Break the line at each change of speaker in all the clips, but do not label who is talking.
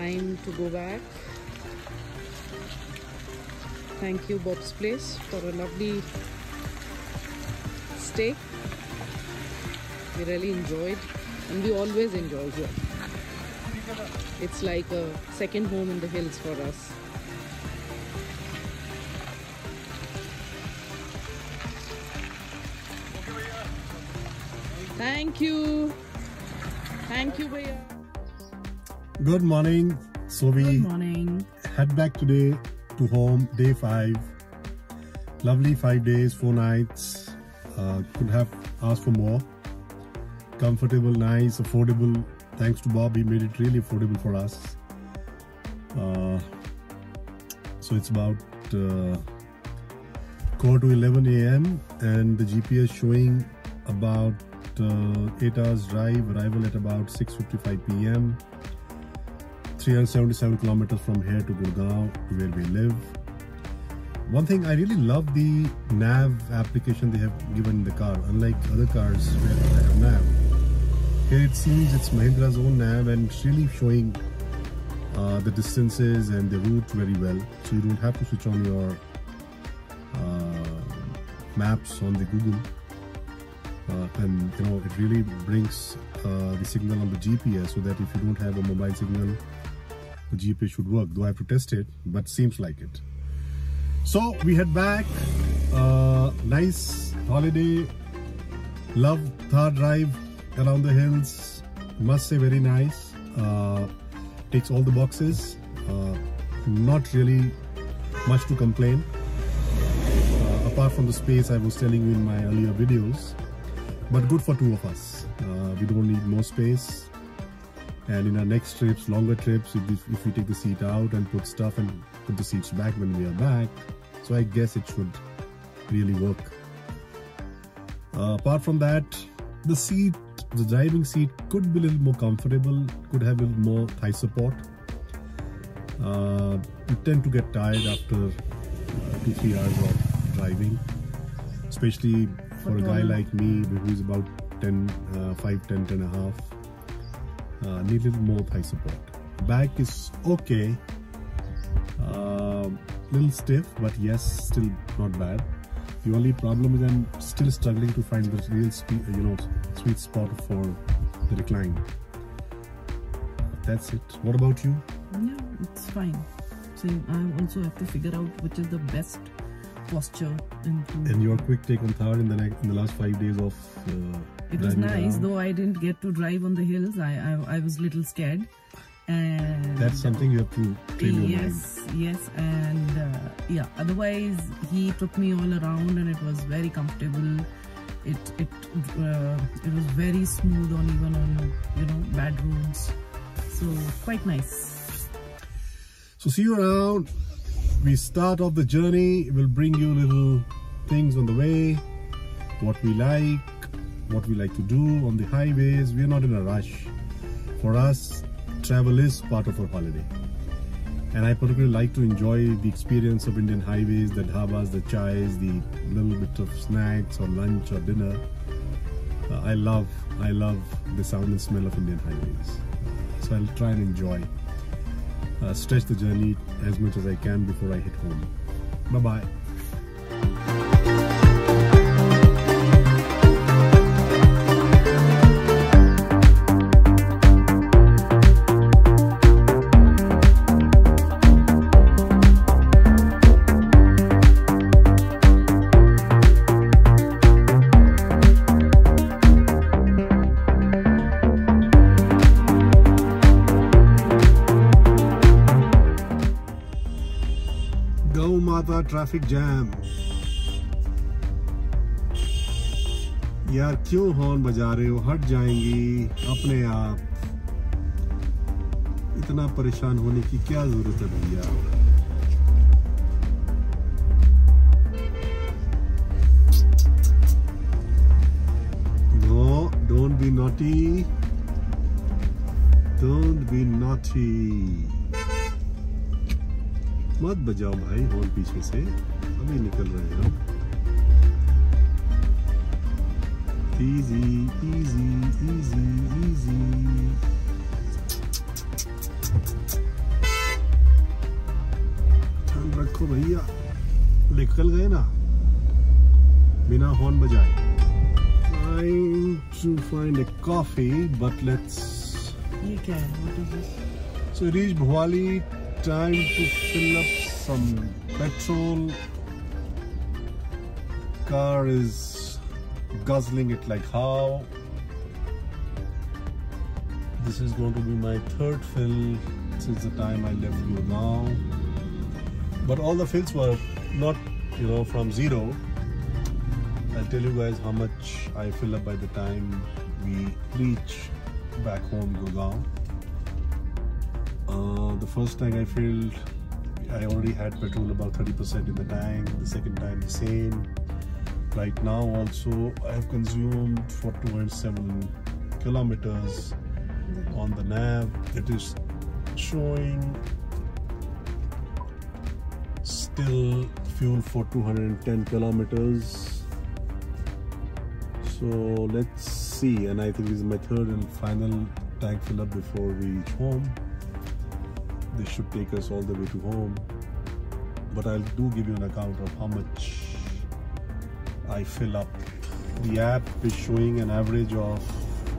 time to go back. Thank you, Bob's Place, for a lovely stay. We really enjoyed, and we always enjoy here. It's like a second home in the hills for us. Thank you. Thank you, Bhaiya.
Good morning. So we head back today to home, day 5. Lovely 5 days, 4 nights. Could have asked for more. Comfortable, nice, affordable. Thanks to Bob, he made it really affordable for us. So it's about 10:45 a.m. and the GPS showing about 8 hours drive, arrival at about 6:55 p.m. 377 kilometers from here to Gurgaon, to where we live. One thing, I really love the nav application they have given in the car, unlike other cars where they have nav. Here it seems it's Mahindra's own nav, and it's really showing the distances and the route very well. So you don't have to switch on your maps on the Google. And you know, it really brings the signal on the GPS, so that if you don't have a mobile signal, the GPS should work. Though I have to test it, but seems like it. So we head back. Nice holiday. Love Thar drive around the hills. Must say, very nice. Takes all the boxes. Not really much to complain. Apart from the space I was telling you in my earlier videos. But good for 2 of us. We don't need more space. And in our next trips, longer trips, if we take the seat out and put stuff and put the seats back when we are back, so I guess it should really work. Apart from that, the driving seat could be a little more comfortable, could have a little more thigh support. You tend to get tired after 2-3 hours of driving, especially for a guy like me who is about 5'10", 10.5". Need a little more thigh support. Back is okay, little stiff, but yes, still not bad. The only problem is I'm still struggling to find the real sweet spot for the recline. That's it. What about you?
Yeah, it's fine. Same. I also have to figure out which is the best posture.
And your quick take on Thar in the last 5 days of
it was nice around. Though I didn't get to drive on the hills. I was a little scared. And
that's something you have to train your mind.
Yes, and yeah. Otherwise, he took me all around, and it was very comfortable. It was very smooth even on bad roads. So quite nice.
So see you around. We start off the journey. We'll bring you little things on the way. What we like to do on the highways. We're not in a rush. For us, travel is part of our holiday, and I particularly like to enjoy the experience of Indian highways, the dhabas, the chais, the little bit of snacks or lunch or dinner. I love the sound and smell of Indian highways. So I'll try and enjoy, stretch the journey as much as I can before I hit home. Bye bye. Traffic jam यार, क्यों horn बजा रहे हो? हट जाएंगी अपने आप। इतना परेशान होने की क्या जरूरत है भैया? No, don't be naughty. Don't be naughty. मत बजाओ भाई हॉर्न पीछे से, अभी निकल रहे हैं। Easy, easy, easy, easy. देखो भैया निकल गए ना बिना हॉर्न बजाए. Trying to find a coffee, but let's.
You can. What is this?
So reached Bhawali. Time to fill up some petrol. Car is guzzling it like how. This is going to be my third fill since the time I left Gurgaon. But all the fills were not, from zero. I'll tell you guys how much I fill up by the time we reach back home, Gurgaon. The first tank I filled, I already had petrol about 30% in the tank. The second time the same. Right now also I have consumed 4.7 kilometers on the nav. It is showing still fuel for 210 kilometers. So let's see, and I think this is my third and final tank fill up before we reach home. This should take us all the way to home, but I'll do give you an account of how much I fill up. The app is showing an average of,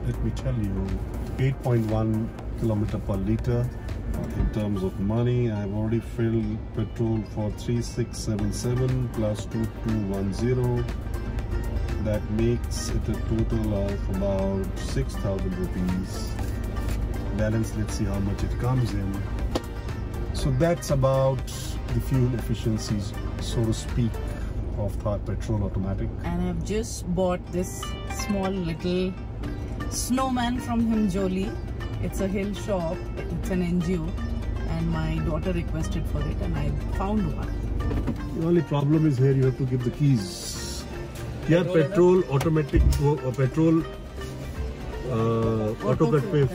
let me tell you, 8.1 kilometer per liter. In terms of money, I've already filled petrol for 3677 plus 2210. That makes it a total of about 6,000 rupees. Balance, let's see how much it comes in. So that's about the fuel efficiencies, so to speak, of Thar Petrol Automatic.
And I've just bought this small little snowman from Himjoli. It's a hill shop, it's an NGO, and my daughter requested for it and I found one.
The only problem is here you have to give the keys. Yeah, Petrol Automatic Petrol Auto cut pay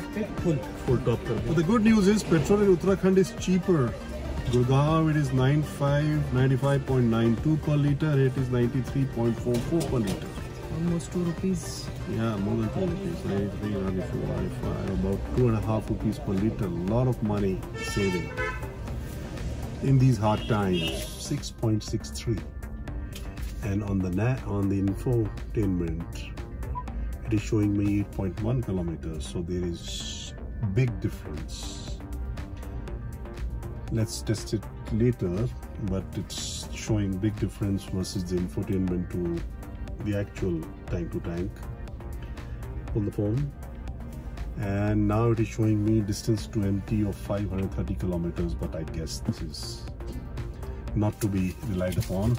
full top. But the good news is petrol in Uttarakhand is cheaper. Gurgaon it is 95.92 per liter. It is 93.44 per liter.
Almost 2 rupees.
Yeah, more than 2 rupees. 93, 94, 95, about 2.5 rupees per liter. A lot of money saving in these hard times. 6.63. And on the infotainment, it is showing me 8.1 kilometers. So there is big difference. Let's test it later, but it's showing big difference versus the infotainment to the actual tank to tank on the phone. And now it is showing me distance to empty of 530 kilometers, but I guess this is not to be relied upon.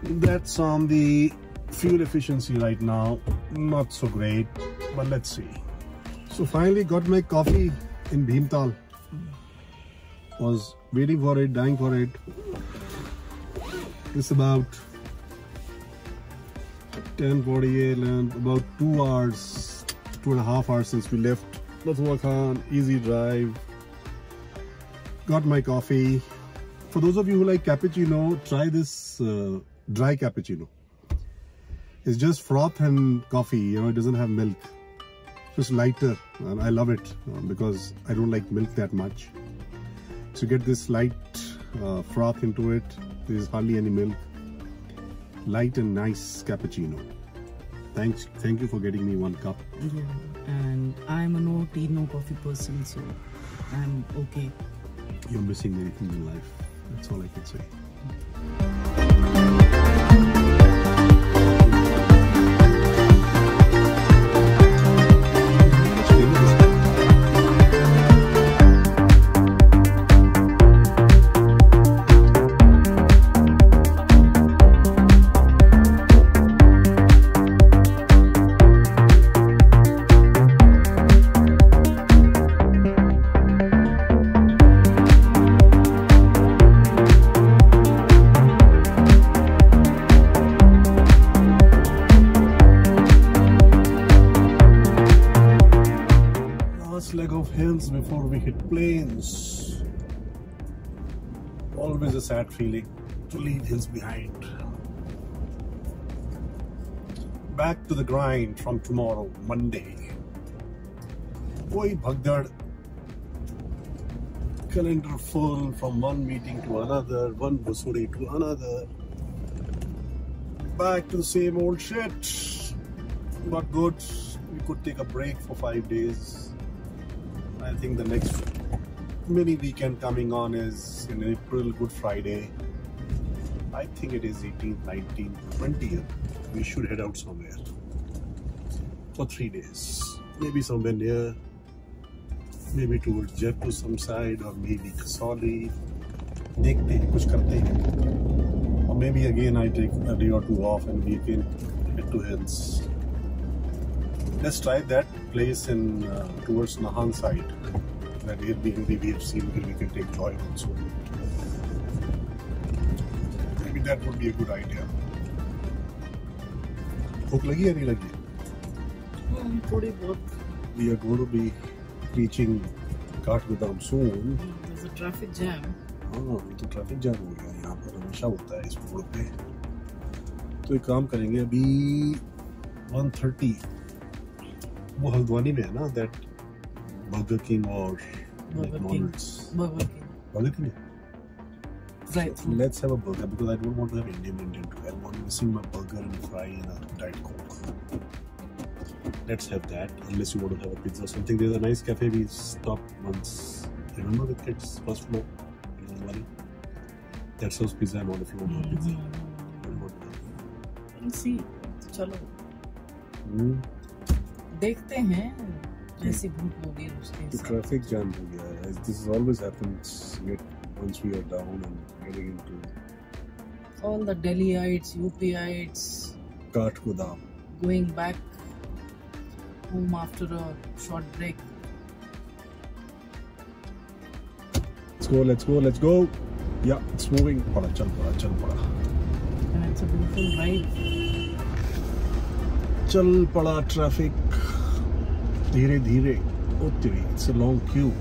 That's on the fuel efficiency right now, not so great, but let's see. So finally got my coffee in Bhimtal. Was waiting for it, dying for it. It's about 10:48 and about 2 hours, 2.5 hours since we left Uttarakhand. Easy drive. Got my coffee. For those of you who like cappuccino, try this dry cappuccino. It's just froth and coffee, it doesn't have milk. Just lighter, and I love it because I don't like milk that much. So get this light froth into it. There is hardly any milk. Light and nice cappuccino. Thank you for getting me 1 cup.
Yeah, and I'm a no tea, no coffee person, so I'm okay.
You're missing many things in life. That's all I can say. Leg of hills before we hit plains. Always a sad feeling to leave hills behind. Back to the grind from tomorrow, Monday. Koi bhagdad calendar full from one meeting to another, one busuri to another. Back to the same old shit. Not good. We could take a break for 5 days. I think the next mini weekend coming on is in April, Good Friday. I think it is 18th, 19th, 20th. We should head out somewhere for 3 days. Maybe somewhere near, maybe towards Jaipur some side, or maybe Kasauli. देखते हैं, कुछ करते हैं. Or maybe again I take a day or two off and we can head to hills. Let's try that place in towards Nahan side. That Airbnb we have seen, we can take joy also. Maybe that would be a good idea. भूख लगी या नहीं लगी?
थोड़ी बहुत.
We are going to be reaching Kathgodam soon.
There's a traffic jam.
हाँ, ये तो ट्रैफिक जाम हो गया यहाँ पर, हमेशा होता है इस रोड पे. तो एक काम करेंगे, अभी 1:30 वो हल्द्वानी में है ना, दैट बर्गर किंग और McDonald's. Burger king.
Right.
Let's have a burger because I don't want to have Indian too. I want missing my burger and fry and a Diet Coke. Let's have that. Unless you want to have a pizza or something. There's a nice cafe we stopped once. Remember the kids first floor? That sells pizza and all if you want to have pizza.
We'll see. चलो. देखते हैं. जैसी भूख होगी उसके हिसाब.
Traffic jam हो गया है. This always happens. Once we are down and getting into
all the Delhiites, UPites,
Kathgodam,
going back home after a short break.
Let's go. Yeah, it's moving. Chal pada.
And it's a beautiful ride.
Chal pada traffic. Dheere. Oh, it's a long queue.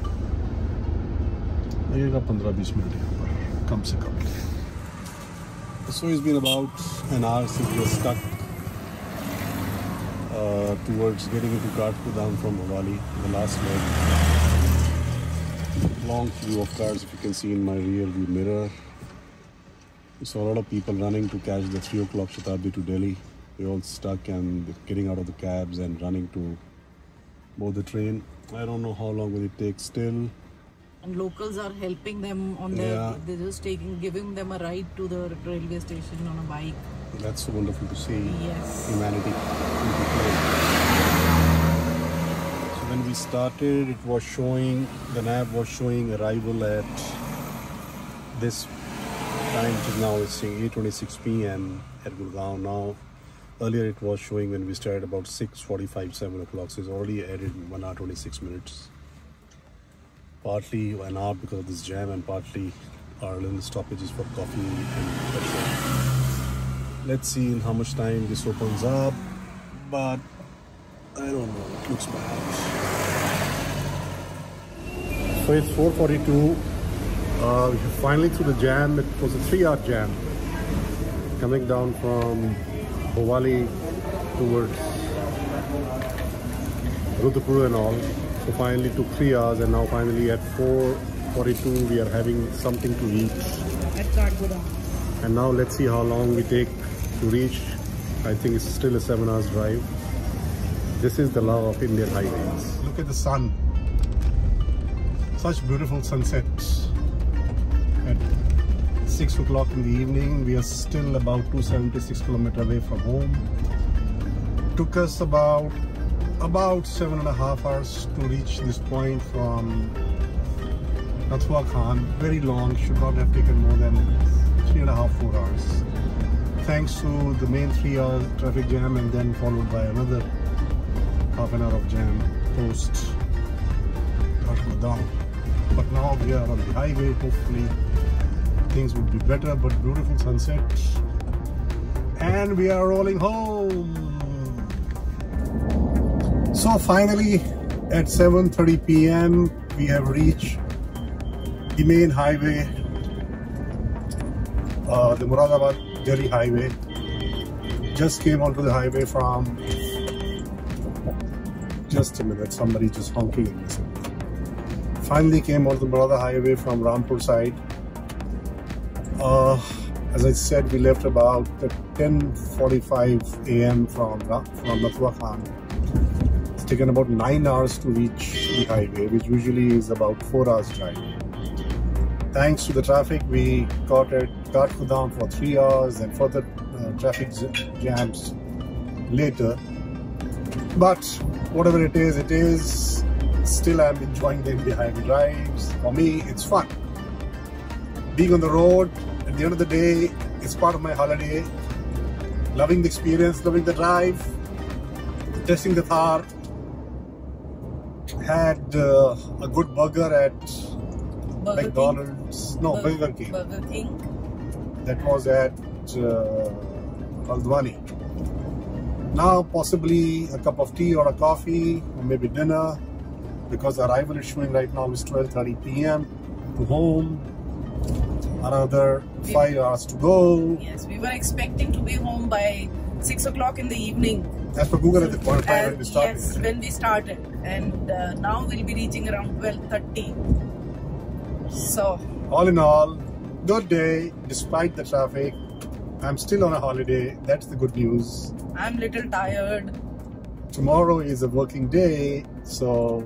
लगेगा 15-20 minute यहाँ पर कम से कम. So it's been about an hour since we are stuck towards getting into Kathgodam from Bhavali, the last leg. Long queue of cars, if you can see in my rear view mirror. We saw a lot of people running to catch the 3 o'clock Shatabdi to Delhi. We're all stuck and getting out of the cabs and running to board the train. I don't know how long will it take still.
And locals are helping them on their. They're just giving them a ride to the railway station on a bike.
That's so wonderful to see.
Yes.
Humanity. So when we started, it was showing, the nav was showing arrival at this time, which is now it's saying 8:26 p.m. at Gurgaon. Now, earlier it was showing when we started about 6:45, 7 o'clock. So it's already added 1 hour 26 minutes. Partly an hour because of this jam, and partly our little stoppages for coffee and petrol. Let's see in how much time this opens up, but I don't know, it looks bad. So it's 4:42. We're finally through the jam. It was a 3-hour jam coming down from Bhavali towards Rudrapur and all. So finally took 3 hours, and now finally at 4:42 we are having something to eat.
At Kathgodam.
And now let's see how long we take to reach. I think it's still a 7 hours drive. This is the love of Indian highways. Look at the sun. Such beautiful sunsets. At 6 o'clock in the evening, we are still about 276 kilometers away from home. Took us about 7.5 hours to reach this point from Uttarakhand. Very long, should not have taken more than 3.5-4 hours. Thanks to the main 3-hour traffic jam, and then followed by another half an hour of jam post Kathgodam. But now we are on the highway. Hopefully things would be better, but beautiful sunset. And we are rolling home. So finally at 7:30 p.m. we have reached the main highway, the Muradabad Delhi highway. Just came onto the highway from, just a minute, somebody just honking in this. Finally came on the brother highway from Rampur side. As I said, we left about 10:45 a.m. from Uttarakhand. It's taken about 9 hours to reach the highway, which usually is about 4 hours drive. Thanks to the traffic, we got at Gurgaon for 3 hours and further traffic jams later. But whatever it is. Still, I'm enjoying the highway drives. For me, it's fun. Being on the road, at the end of the day, it's part of my holiday. Loving the experience, loving the drive, testing the Thar. Had a good burger at McDonald's. Burger King.
Burger King.
That was at Haldwani. Now, possibly a cup of tea or a coffee, or maybe dinner. Because the arrival is showing right now is 12:30 p.m. to home. Another 5 hours to go.
Yes, we were expecting to be home by 6 o'clock in the evening.
As per Google at the point of time when we started.
Yes, when we started. And now we'll be reaching around 12:30. So,
all in all, good day despite the traffic. I'm still on a holiday. That's the good news.
I'm a little tired.
Tomorrow is a working day, so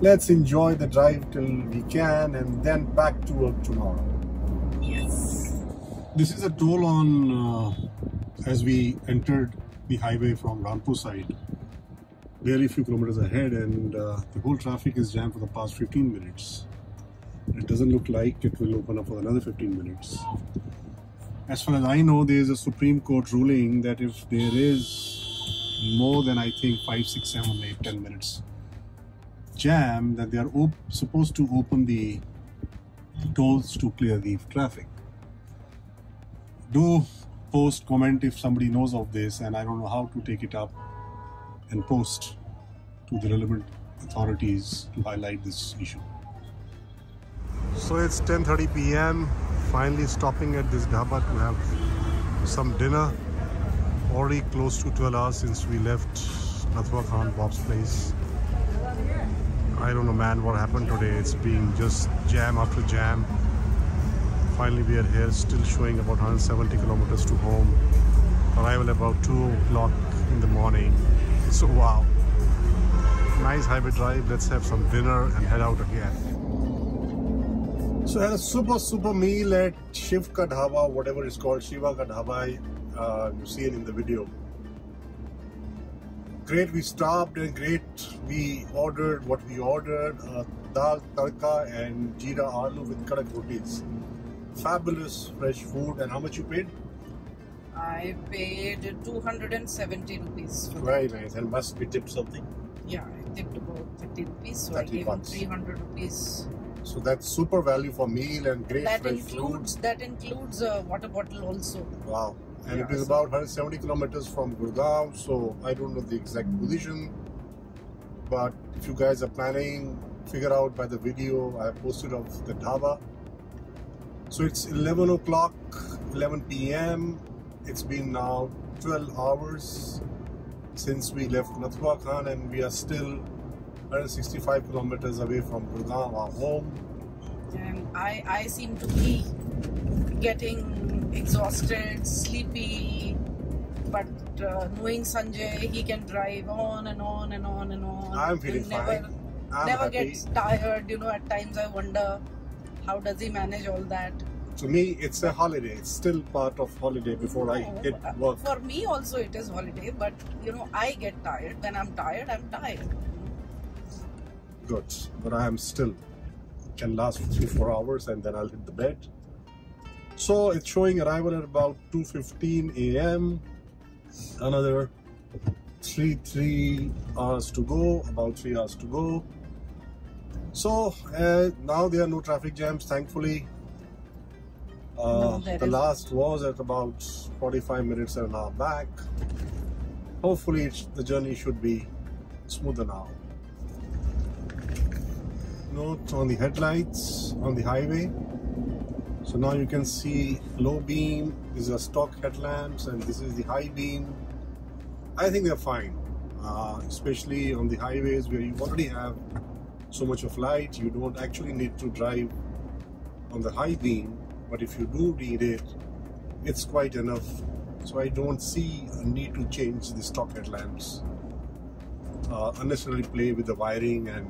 let's enjoy the drive till we can and then back to work tomorrow.
Yes.
This is a toll on as we entered the highway from Rampur side. Barely a few kilometers ahead, and the whole traffic is jammed for the past 15 minutes. It doesn't look like it will open up for another 15 minutes. As far as I know, there is a Supreme Court ruling that if there is more than, I think, 5, 6, 7, 8, 10 minutes jam, that they are supposed to open the tolls to clear the traffic. Do post, comment if somebody knows of this, and I don't know how to take it up and post to the relevant authorities to highlight this issue. So it's 10:30 p.m. Finally stopping at this Dhaba to have some dinner. Already close to 12 hours since we left Uttarakhand, Bob's place. I don't know, man, what happened today. It's being just jam after jam. Finally we are here, still showing about 170 kilometers to home. Arrival about 2 o'clock in the morning. So wow, nice highway drive. Let's have some dinner and head out again. So I had a super meal at Shiv Ka Dhaba, whatever it's called, Shiva Ka Dhaba. You see it in the video. Great, we stopped, and great, we ordered what we ordered, dal tadka and jeera aloo with kadak rotis. Fabulous fresh food. And how much you paid?
I paid 270 rupees.
Very nice. And must be tipped something?
Yeah, I tipped about 30 rupees, so
30
I gave him
bucks.
300 rupees.
So that's super value for meal and great fresh food.
That includes a water bottle also.
Wow. And
Yeah,
it is about 170 kilometers from Gurgaon, so I don't know the exact position. But if you guys are planning, figure out by the video I posted of the Dhaba. So it's 11 o'clock, 11 p.m. It's been now 12 hours since we left Uttarakhand, and we are still 165 kilometers away from Gurgaon, our home.
And I seem to be getting exhausted, sleepy, but knowing Sanjay, he can drive on and on and on and on.
I'm feeling fine. I'm
never
happy.
gets tired. You know, at times I wonder, how does he manage all that?
To me, it's a holiday. It's still part of holiday before I hit work.
For me also it is holiday, but you know, I get tired. When I'm tired, I'm tired.
Good, but I am still can last for 3-4 hours and then I'll hit the bed. So it's showing arrival at about 2:15 a.m. Another 3 hours to go, about 3 hours to go. So now there are no traffic jams, thankfully. The last was at about 45 minutes and an hour back. Hopefully the journey should be smoother now. Note on the headlights on the highway. So now you can see low beam. These are stock headlamps, and this is the high beam. I think they're fine, especially on the highways where you already have so much of light. You don't actually need to drive on the high beam, but if you do need it, it's quite enough. So I don't see a need to change the stock headlamps, unnecessarily play with the wiring and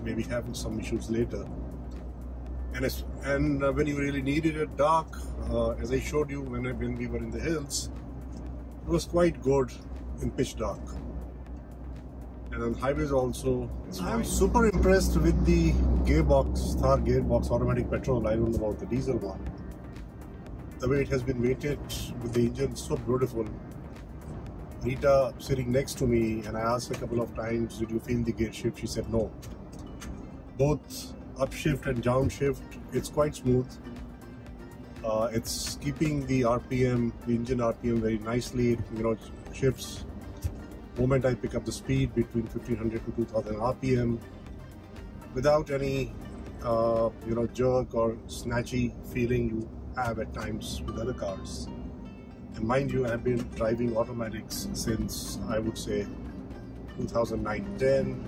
maybe having some issues later. And when you really needed it dark, as I showed you when we were in the hills, it was quite good in pitch dark. And on highways also, I'm super impressed with the gearbox, Thar gearbox, automatic petrol. I don't know about the diesel one. The way it has been weighted with the engine, so beautiful. Rita sitting next to me, and I asked a couple of times, did you feel the gear shift? She said no. Both upshift and downshift, it's quite smooth. It's keeping the RPM, the engine RPM very nicely. It shifts. The moment I pick up the speed between 1500 to 2000 RPM without any jerk or snatchy feeling you have at times with other cars. And mind you, I've been driving automatics since, I would say, 2009-10.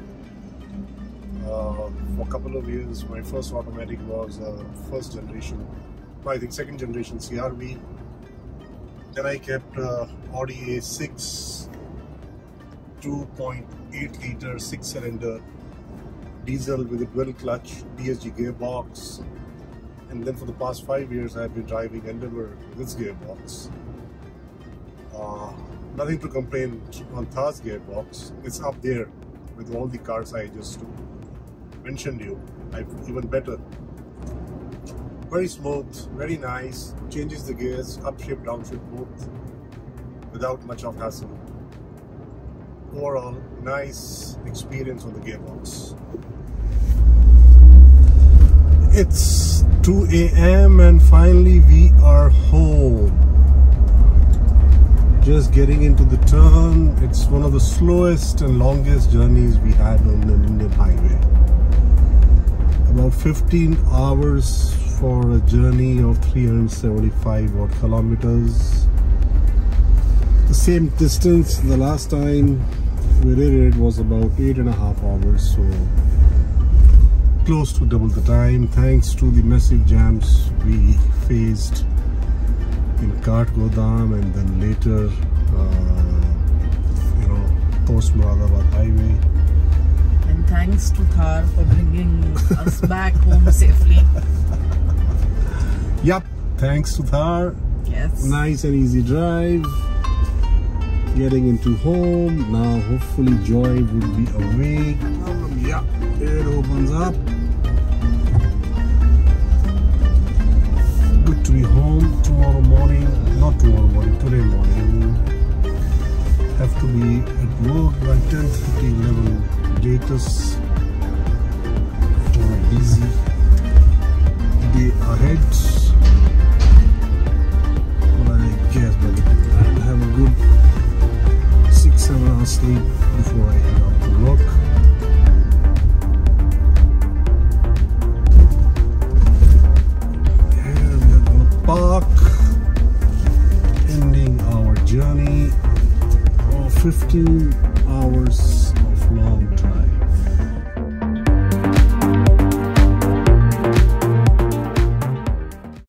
For a couple of years, my first automatic was first generation, I think second generation CRV. Then I kept Audi A6 2.8 liter 6-cylinder diesel with a dual clutch DSG gearbox. And then for the past 5 years, I've been driving Endeavour with its gearbox. Nothing to complain on Thar's gearbox. It's up there with all the cars I just mentioned you. Even better. Very smooth, very nice. Changes the gears, upshift, downshift both without much of hassle. Overall, nice experience on the gearbox. It's 2 AM and finally we are home. Just getting into the turn. It's one of the slowest and longest journeys we had on an Indian highway. About 15 hours for a journey of 375 odd kilometers. The same distance the last time we did it was about 8.5 hours, so close to double the time, thanks to the massive jams we faced in Kathgodam and then later post-Muradabad highway.
And thanks to Thar for bringing us back home safely.
Yup, thanks to Thar.
Yes.
Nice and easy drive. Getting into home. Now hopefully Joy would be awake. Yeah, it opens up. Good to be home tomorrow morning. Not tomorrow morning, today morning. Have to be at work by 10:30, 11 latest. On a busy day ahead. But I guess I'll have a good 6-7 hours sleep before I head out to work. And we are gonna park, ending our journey of 15 hours of long